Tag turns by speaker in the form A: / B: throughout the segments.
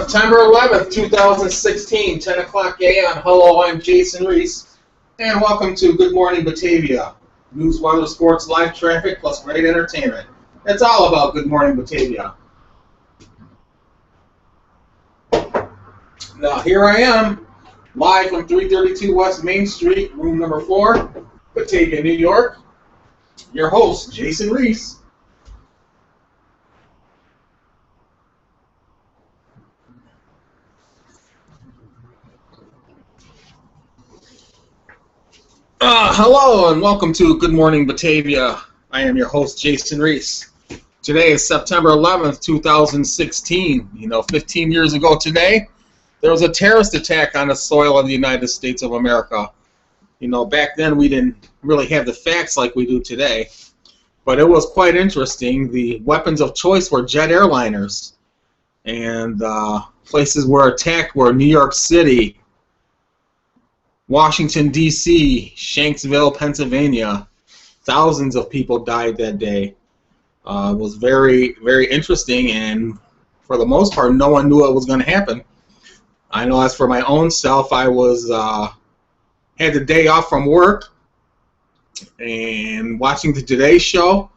A: September 11th, 2016, 10 o'clock a.m. Hello, I'm Jason Reese, and welcome to Good Morning Batavia. News, weather, sports, live traffic, plus great entertainment. It's all about Good Morning Batavia. Now, here I am, live from 332 West Main Street, room number 4, Batavia, New York. Your host, Jason Reese. Hello and welcome to Good Morning Batavia. I am your host, Jason Reese. Today is September 11th, 2016. 15 years ago today, there was a terrorist attack on the soil of the United States of America. Back then we didn't really have the facts like we do today, but it was quite interesting. The weapons of choice were jet airliners, and places were attacked were New York City, Washington, D.C., Shanksville, Pennsylvania. Thousands of people died that day. It was very, very interesting, and for the most part, no one knew what was going to happen. I know as for my own self, I was had the day off from work and watching the Today Show.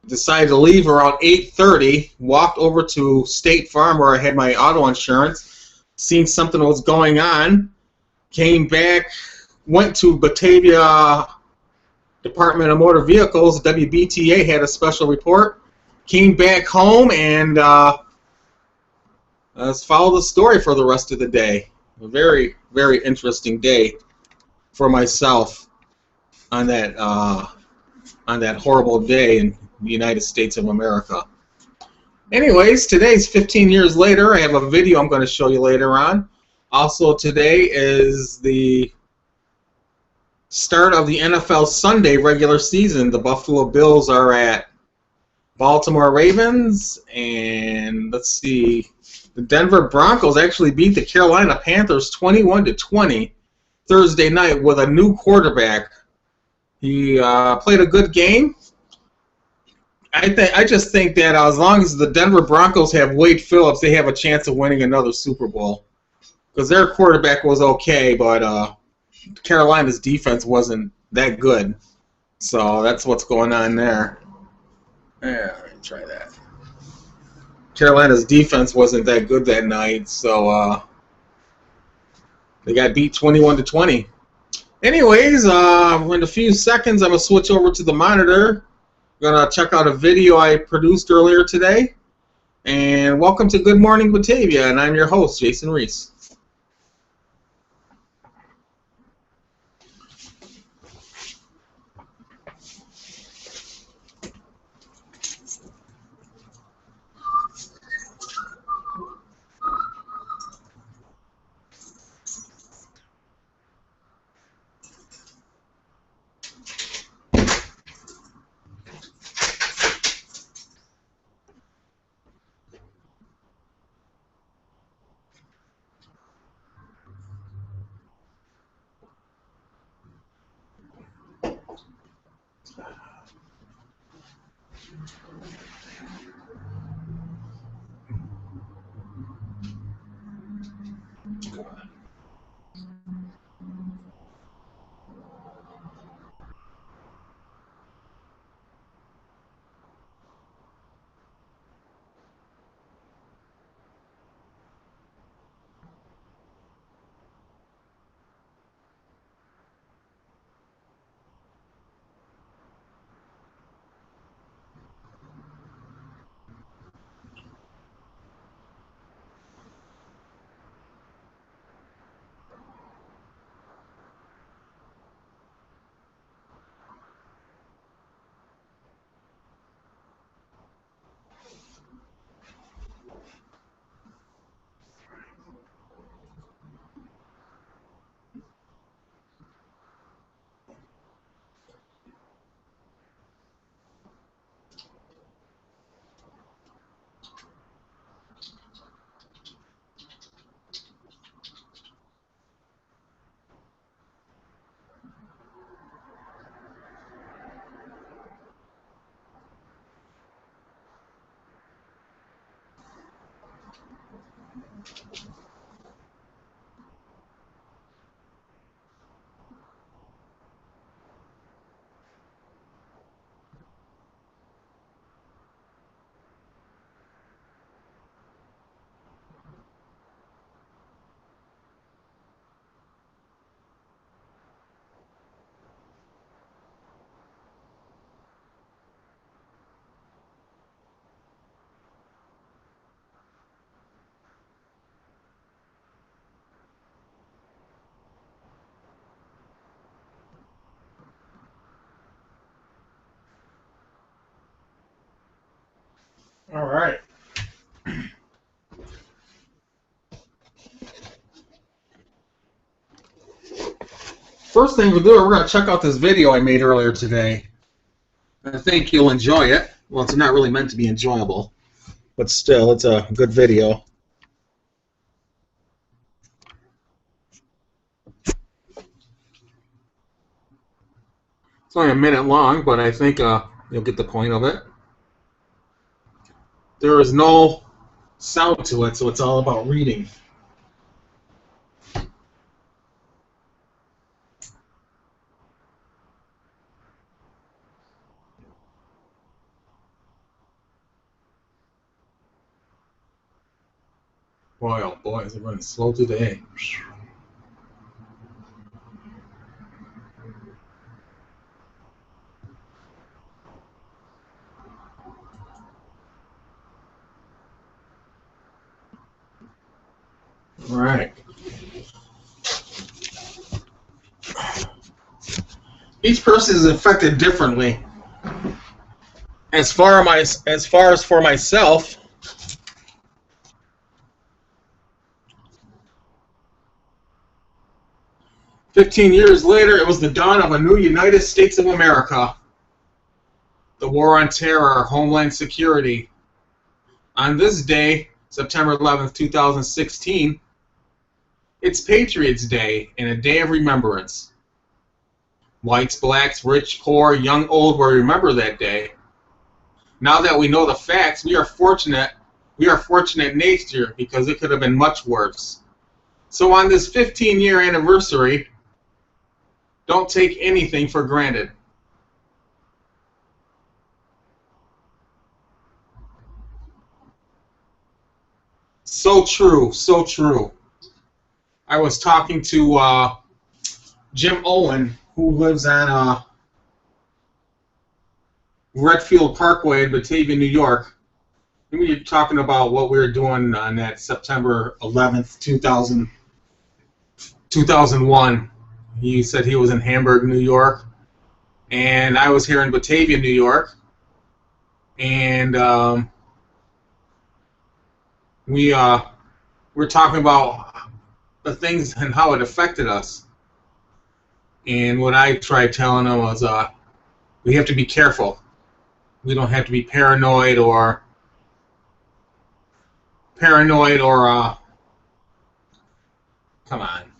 A: Decided to leave around 8:30, walked over to State Farm where I had my auto insurance, seen something was going on, came back, went to Batavia Department of Motor Vehicles. WBTA had a special report. Came back home and let's follow the story for the rest of the day. A very, very interesting day for myself on that horrible day in the United States of America. Anyways, today's 15 years later. I have a video I'm going to show you later on. Also, today is the start of the NFL Sunday regular season. The Buffalo Bills are at Baltimore Ravens, and let's see, the Denver Broncos actually beat the Carolina Panthers 21-20 Thursday night with a new quarterback. He played a good game. I just think that as long as the Denver Broncos have Wade Phillips, they have a chance of winning another Super Bowl. Because their quarterback was okay, but Carolina's defense wasn't that good. So that's what's going on there. Yeah, let me try that. Carolina's defense wasn't that good that night, so they got beat 21-20. Anyways, in a few seconds, I'm going to switch over to the monitor. I'm going to check out a video I produced earlier today. And welcome to Good Morning Batavia, and I'm your host, Jason Reese. All right. First thing we'll do, we're going to check out this video I made earlier today. I think you'll enjoy it. Well, it's not really meant to be enjoyable, but still, it's a good video. It's only a minute long, but I think you'll get the point of it. There is no sound to it, so it's all about reading. Boy, oh boy, is it running slow today. All right. Each person is affected differently. As far as for myself, "15 years later, it was the dawn of a new United States of America. The war on terror, homeland security. On this day, September 11th, 2016, it's Patriots Day and a day of remembrance. Whites, blacks, rich, poor, young, old will remember that day. Now that we know the facts, we are fortunate nature because it could have been much worse. So on this 15-year anniversary, don't take anything for granted." So true, so true. I was talking to Jim Owen, who lives on Redfield Parkway in Batavia, New York. And we were talking about what we were doing on that September 11th, 2001. He said he was in Hamburg, New York, and I was here in Batavia, New York. And we were talking about the things and how it affected us. And what I tried telling him was we have to be careful. We don't have to be paranoid or come on.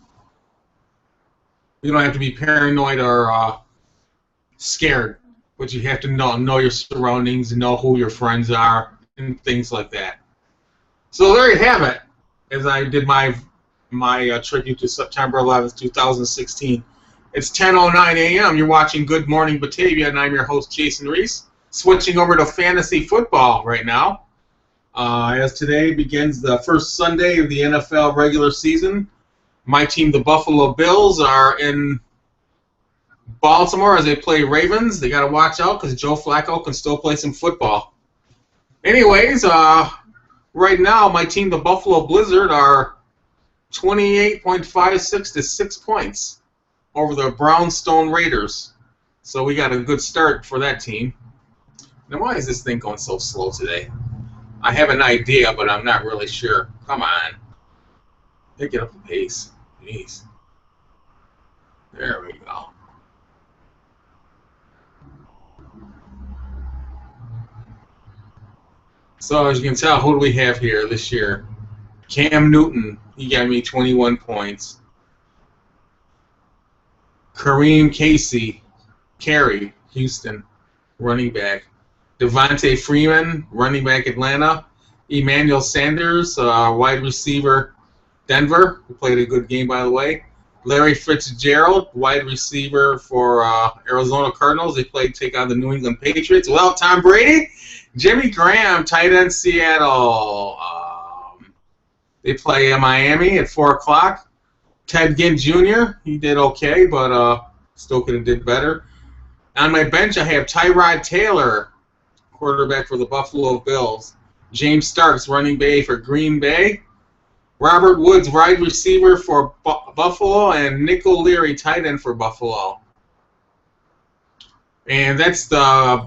A: You don't have to be paranoid or scared, but you have to know your surroundings, know who your friends are, and things like that. So there you have it. As I did my tribute to September 11th, 2016. It's 10:09 a.m. You're watching Good Morning Batavia, and I'm your host, Jason Reese. Switching over to fantasy football right now. As today begins the first Sunday of the NFL regular season. My team, the Buffalo Bills, are in Baltimore as they play Ravens. They got to watch out because Joe Flacco can still play some football. Anyways, right now my team, the Buffalo Blizzard, are 28.56 to 6 points over the Brownstone Raiders. So we got a good start for that team. Now, why is this thing going so slow today? I have an idea, but I'm not really sure. Come on. Pick it up the pace. Jeez. There we go. So as you can tell, who do we have here this year? Cam Newton. He got me 21 points. Kareem Carey, Houston, running back. Devontae Freeman, running back, Atlanta. Emmanuel Sanders, wide receiver, Denver, who played a good game, by the way. Larry Fitzgerald, wide receiver for Arizona Cardinals. They take on the New England Patriots. Well, Tom Brady. Jimmy Graham, tight end, Seattle. They play in Miami at 4 o'clock. Ted Ginn Jr., he did okay, but still could have did better. On my bench, I have Tyrod Taylor, quarterback for the Buffalo Bills. James Starks, running back for Green Bay. Robert Woods, wide receiver for Buffalo, and Nick O'Leary, tight end for Buffalo. And that's the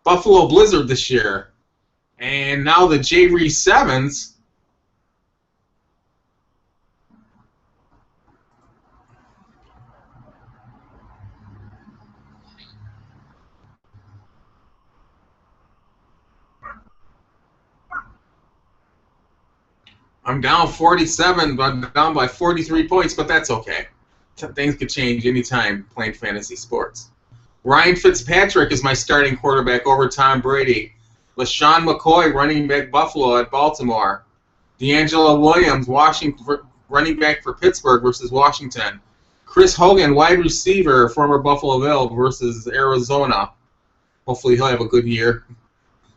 A: Buffalo Blizzard this year. And now the J-Reese 7s. I'm down 47, but down by 43 points, but that's okay. Things could change anytime playing fantasy sports. Ryan Fitzpatrick is my starting quarterback over Tom Brady. LaShawn McCoy, running back Buffalo at Baltimore. D'Angelo Williams, Washington, running back for Pittsburgh versus Washington. Chris Hogan, wide receiver, former Buffalo Bill versus Arizona. Hopefully he'll have a good year.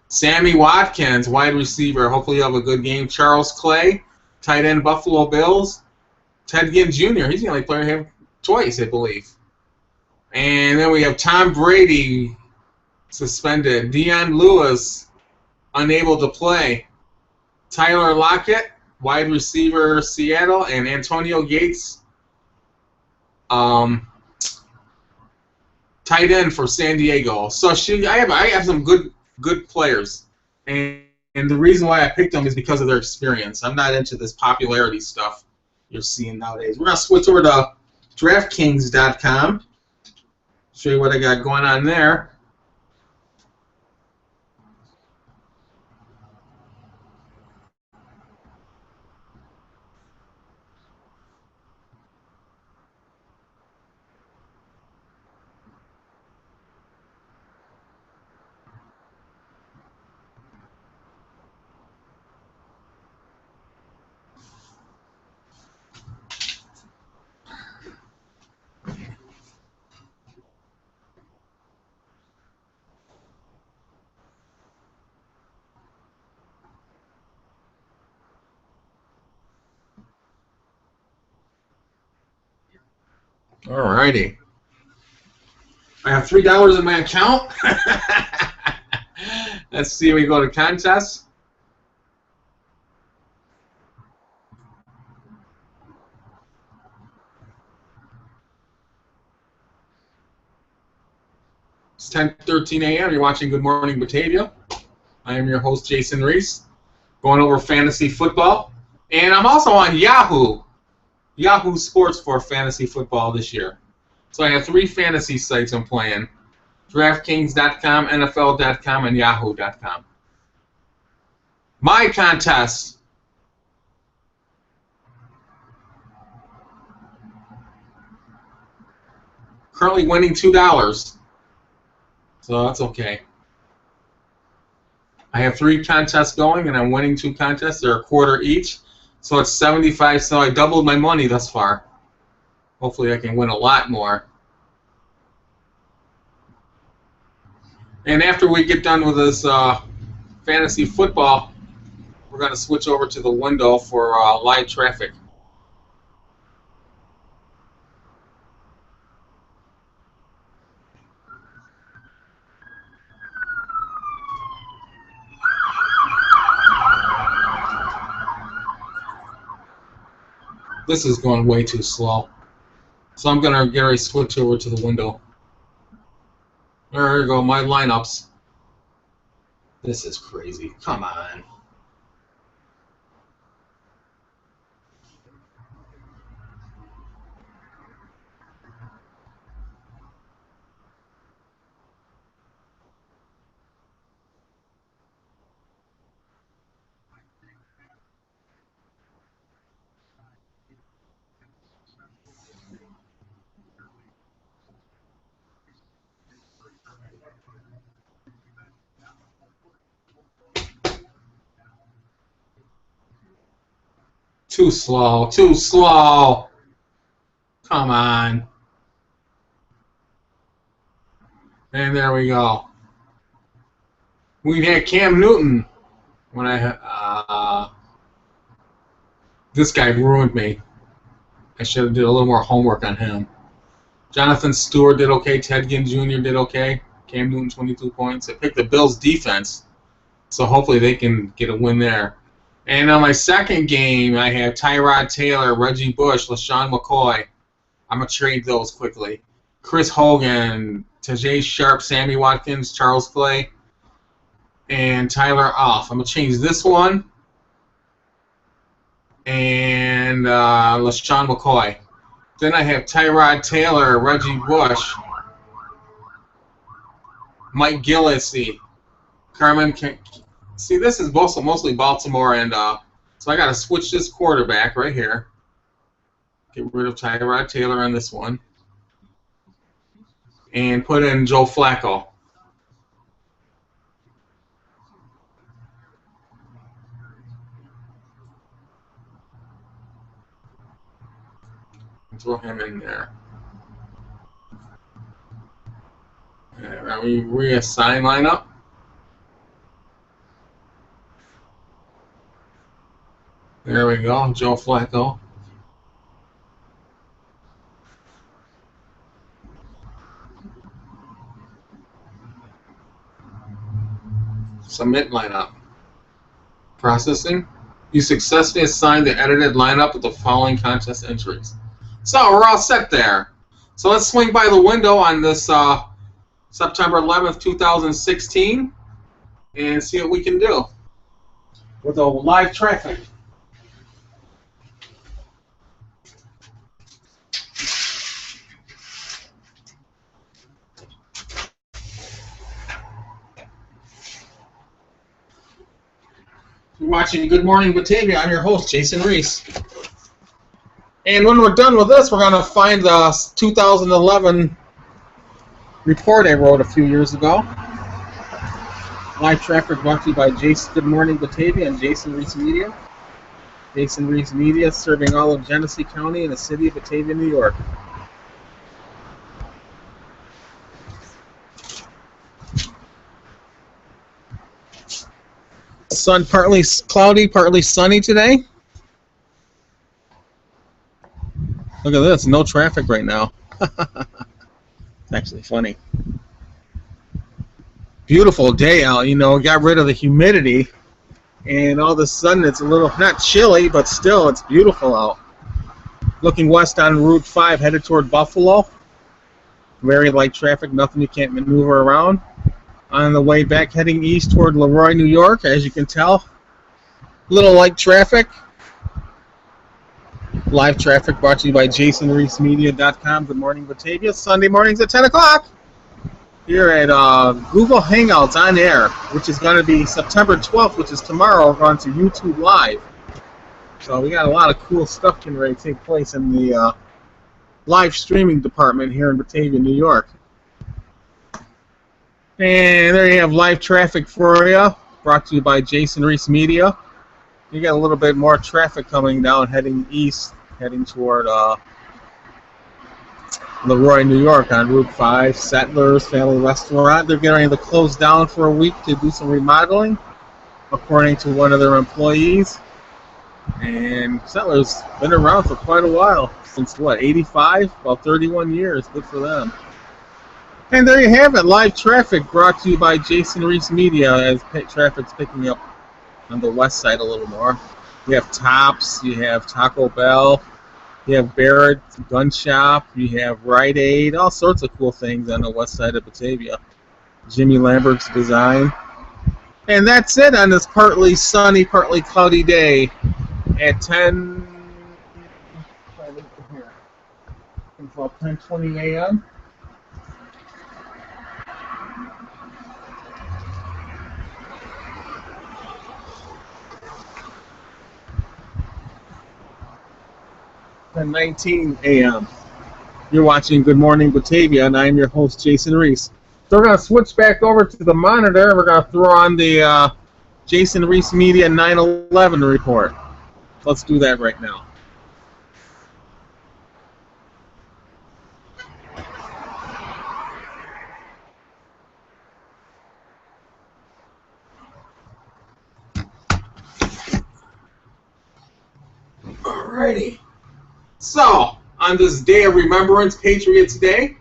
A: Sammy Watkins, wide receiver. Hopefully he'll have a good game. Charles Clay, tight end Buffalo Bills. Ted Ginn Jr., he's the only player to have twice, I believe. And then we have Tom Brady suspended. Deion Lewis, unable to play. Tyler Lockett, wide receiver Seattle. And Antonio Gates, tight end for San Diego. So I have some good players. And the reason why I picked them is because of their experience. I'm not into this popularity stuff you're seeing nowadays. We're going to switch over to DraftKings.com. Show you what I got going on there. Alrighty. I have $3 in my account. Let's see. We go to contests. It's 10:13 a.m. You're watching Good Morning Batavia. I am your host, Jason Reese, going over fantasy football. And I'm also on Yahoo Sports for fantasy football this year. So I have 3 fantasy sites I'm playing. DraftKings.com, NFL.com, and Yahoo.com. My contest. Currently winning $2. So that's okay. I have 3 contests going, and I'm winning 2 contests. They're a quarter each. So it's 75, so I doubled my money thus far. Hopefully I can win a lot more. And after we get done with this fantasy football, we're going to switch over to the window for live traffic. This is going way too slow. So I'm going to get ready to switch over to the window. There you go, my lineups. This is crazy. Come on. Too slow, too slow. Come on. And there we go. We had Cam Newton when this guy ruined me. I should have did a little more homework on him. Jonathan Stewart did okay. Ted Ginn Jr. did okay. Cam Newton, 22 points. I picked the Bills' defense, so hopefully they can get a win there. And on my second game, I have Tyrod Taylor, Reggie Bush, LaShawn McCoy. I'm going to trade those quickly. Chris Hogan, Tajay Sharp, Sammy Watkins, Charles Clay. and Tyler off. I'm going to change this one and LaShawn McCoy. Then I have Tyrod Taylor, Reggie Bush, Mike Gillislee, Carmen. See, this is mostly Baltimore, and so I got to switch this quarterback right here. Get rid of Tyrod Taylor on this one, and put in Joe Flacco. Throw him in there. Are we reassign lineup? There we go, Joe Flacco. Submit lineup. Processing. You successfully assigned the edited lineup with the following contest entries. So we're all set there. So let's swing by the window on this September 11th, 2016 and see what we can do with the live traffic. You're watching Good Morning Batavia. I'm your host, Jason Reese. And when we're done with this, we're going to find the 2011 report I wrote a few years ago. Live traffic brought to you by Good Morning Batavia and Jason Reese Media. Jason Reese Media serving all of Genesee County and the city of Batavia, New York. Sun partly cloudy, partly sunny today. Look at this, no traffic right now. It's actually funny. Beautiful day out, you know, got rid of the humidity, and all of a sudden it's a little, not chilly, but still it's beautiful out. Looking west on Route 5, headed toward Buffalo. Very light traffic, nothing you can't maneuver around. On the way back, heading east toward Leroy, New York, as you can tell. Little light traffic. Live traffic brought to you by JasonReeseMedia.com. Good Morning Batavia. Sunday mornings at 10 o'clock. Here at Google Hangouts on air, which is going to be September 12th, which is tomorrow. We're going to YouTube Live. So we got a lot of cool stuff getting ready to take place in the live streaming department here in Batavia, New York. And there you have live traffic for you, brought to you by Jason Reese Media. You got a little bit more traffic coming down, heading east, heading toward Leroy, New York on Route 5. Settlers Family Restaurant. They're getting ready to close down for a week to do some remodeling, according to one of their employees. And Settlers been around for quite a while, since what, 85? About 31 years. Good for them. And there you have it, live traffic brought to you by Jason Reese Media, as traffic's picking up on the west side a little more. You have Tops, you have Taco Bell, you have Barrett's Gun Shop, you have Rite Aid, all sorts of cool things on the west side of Batavia. Jimmy Lambert's Design. And that's it on this partly sunny, partly cloudy day at 10:20 a.m. and 19 a.m. You're watching Good Morning Batavia, and I'm your host, Jason Reese. So we're going to switch back over to the monitor, and we're going to throw on the Jason Reese Media 9/11 report. Let's do that right now. Alrighty. So, on this day of remembrance, Patriots Day,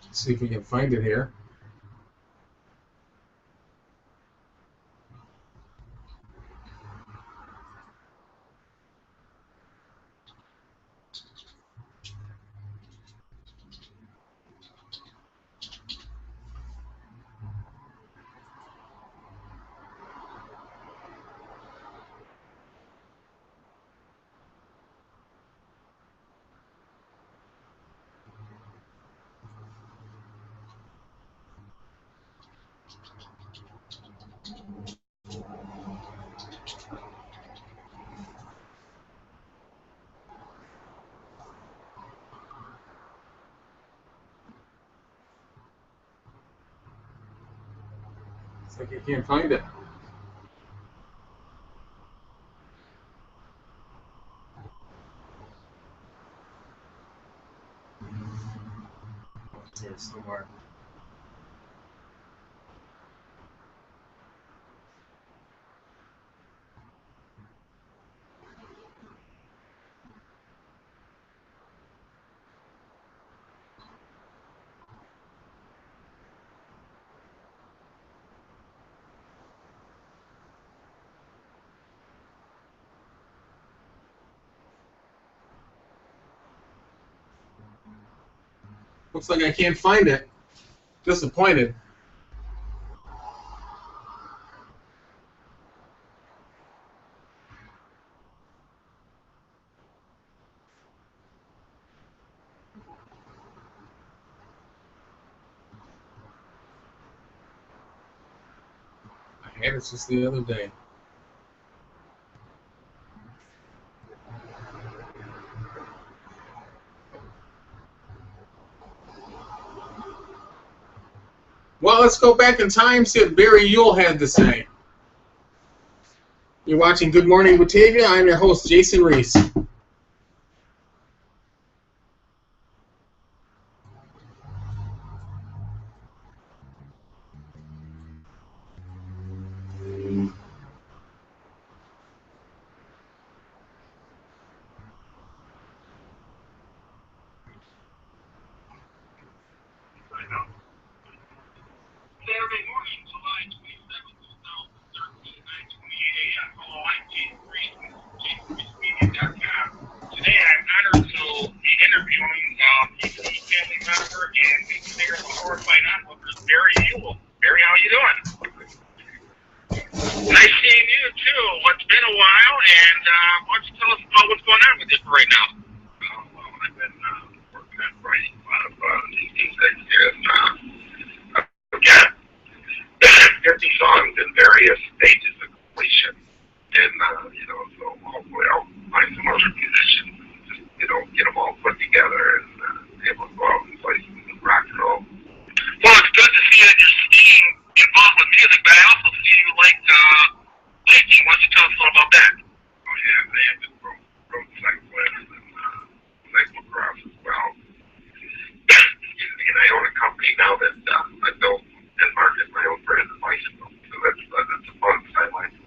A: Let's see if we can find it here. It's like I can't find it. Here somewhere. Looks like I can't find it. Disappointed. I had it just the other day. Well, let's go back in time, see what Barry Yule had to say. You're watching Good Morning Batavia. I'm your host, Jason Reese.
B: Saturday morning, July 27th, 2013, 9:28 a.m. Hello, I'm Jason Reese with JasonReeseMedia.com. Today I'm honored to be interviewing PC family member and engineer of the Horrified Onlookers, Barry Yule. Barry, how you doing? Nice seeing you too. It's been a while, and why don't you tell us about what's going on with you right now? Well, I've been working on writing a lot of these things here. I've got 50 songs in various stages of completion. And, so hopefully I'll find some other musicians and just, get them all put together and able to go out and play some rock and roll. Well, it's good to see that you're staying involved with music, but I also see you like hiking. Why don't you tell us a little about that? Oh, yeah, they have been road cyclists and cyclocross as well. Excuse me, and I own a company now that I build and market my own brand of bicycles. So that's a fun sideline.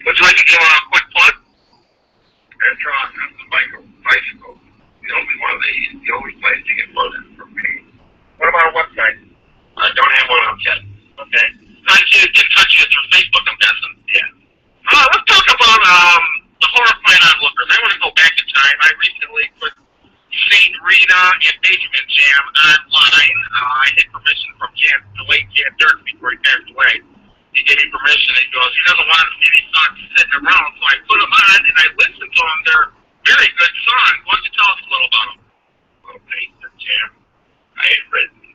B: Would you like to give a quick plug? That's awesome. The bicycle. The only place to get funded from me. What about a website? I don't have one up yet. Okay. How did you get in touch with you through Facebook, I'm guessing? Yeah. Let's talk about the Horrified Onlookers. I want to go back in time. I recently put St. Rita and Benjamin Jam online. I had permission from the late Jan Dirk before he passed away. He gave me permission. He goes, he doesn't want to see these songs sitting around, so I put them on and I listened to them. They're very good songs. Why don't you tell us a little about them? Well, Benjamin Jam, I had written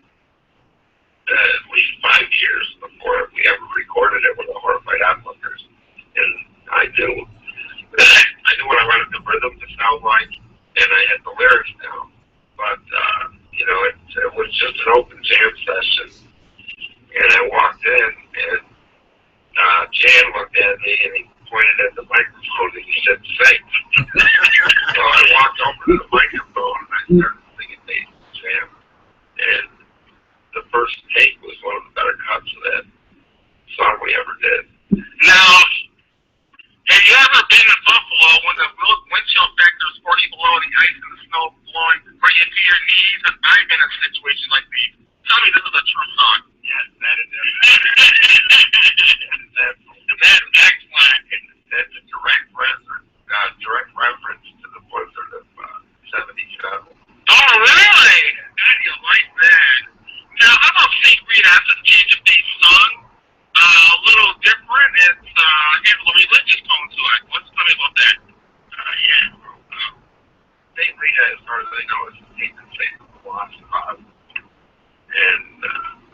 B: at least 5 years before we ever recorded it with the Horrified Onlookers. And I knew what I wanted the rhythm to sound like, and I had the lyrics down. But, it was just an open jam session. And I walked in, and Jan looked at me, and he pointed at the microphone, and he said, sing. So I walked over to the microphone, and I started singing Benjamin Jam. And the first take was one of the better cuts of that song we ever did. Now, have you ever been in Buffalo when the wind chill factor is 40 below, the ice and the snow blowing right into your knees? And I've been in situations like these. Tell me as far as I know, is taking the same loss cause. And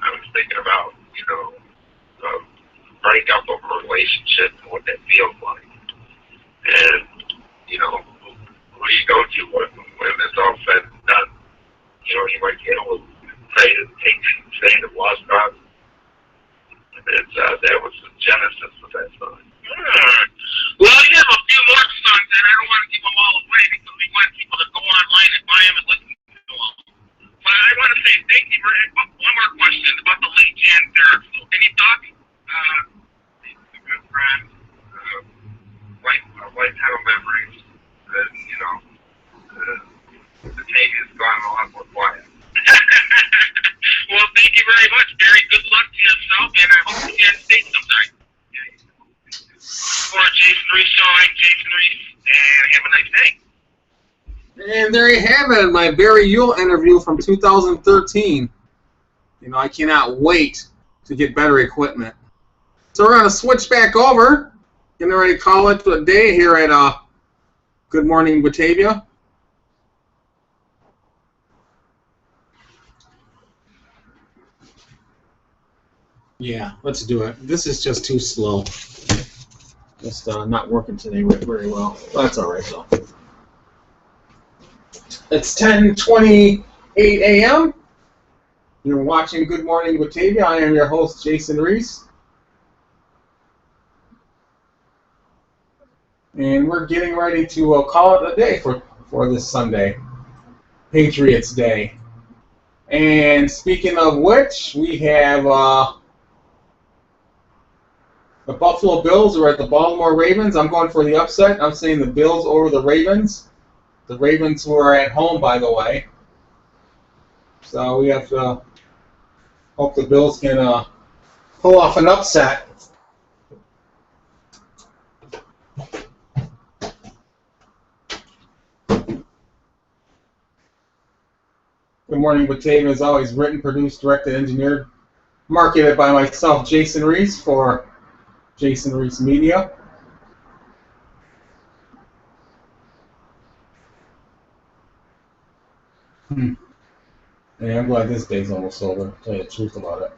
B: I was thinking about, the breakup of a relationship and what that feels like. And, who do you go to when it's all said and done? You might be able to say the lost cause. And that was the genesis of that song. Well, you have a few more songs, and I don't want to give them all away because we want people to go online and buy them and listen to them. But I want to say thank you for one more question about the late Jan Derrick. Any thoughts? He's a good friend, lifetime of memories. The tape has gone a lot more quiet. Well, thank you very much, Barry. Good luck to yourself, and I hope you can stay sometime. For Jason Reese Show, I'm Jason Reese, and have a nice day.
A: And there you have it, my Barry Yule interview from 2013. I cannot wait to get better equipment. So we're going to switch back over. Getting ready to call it for the day here at Good Morning Batavia. Yeah, let's do it. This is just too slow. Just not working today very well. That's all right, though. It's 10:28 a.m. You're watching Good Morning Batavia. I am your host, Jason Reese. And we're getting ready to call it a day for this Sunday, Patriots Day. And speaking of which, we have the Buffalo Bills are at the Baltimore Ravens. I'm going for the upset. I'm saying the Bills over the Ravens. The Ravens were at home, by the way. So we have to hope the Bills can pull off an upset. Good Morning Batavia is always written, produced, directed, engineered, marketed by myself, Jason Reese, for Jason Reese Media. Yeah, I'm glad this day's almost over, to tell you the truth about it.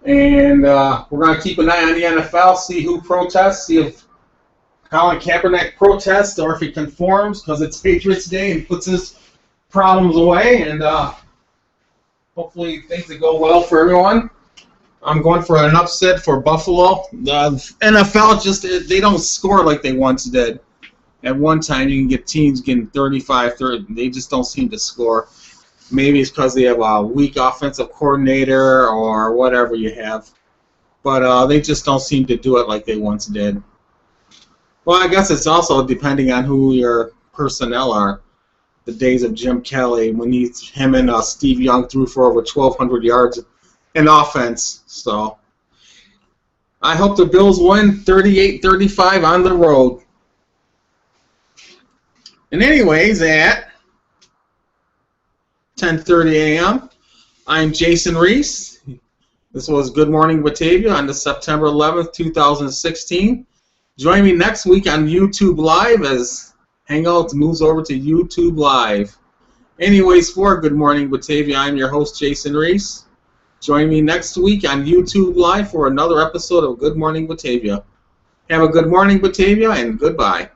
A: And we're going to keep an eye on the NFL, see who protests, see if Colin Kaepernick protests or if he conforms, because it's Patriots Day and puts his problems away. And hopefully things will go well for everyone. I'm going for an upset for Buffalo. The NFL they don't score like they once did. At one time, you can get teams getting 35, 30. They just don't seem to score. Maybe it's because they have a weak offensive coordinator or whatever you have. But they just don't seem to do it like they once did. Well, I guess it's also depending on who your personnel are. The days of Jim Kelly, when him and Steve Young threw for over 1,200 yards in offense. So I hope the Bills win 38-35 on the road. And anyways, at 10:30 a.m., I'm Jason Reese. This was Good Morning Batavia on the September 11th, 2016. Join me next week on YouTube Live as Hangouts moves over to YouTube Live. Anyways, for Good Morning Batavia, I'm your host, Jason Reese. Join me next week on YouTube Live for another episode of Good Morning Batavia. Have a good morning, Batavia, and goodbye.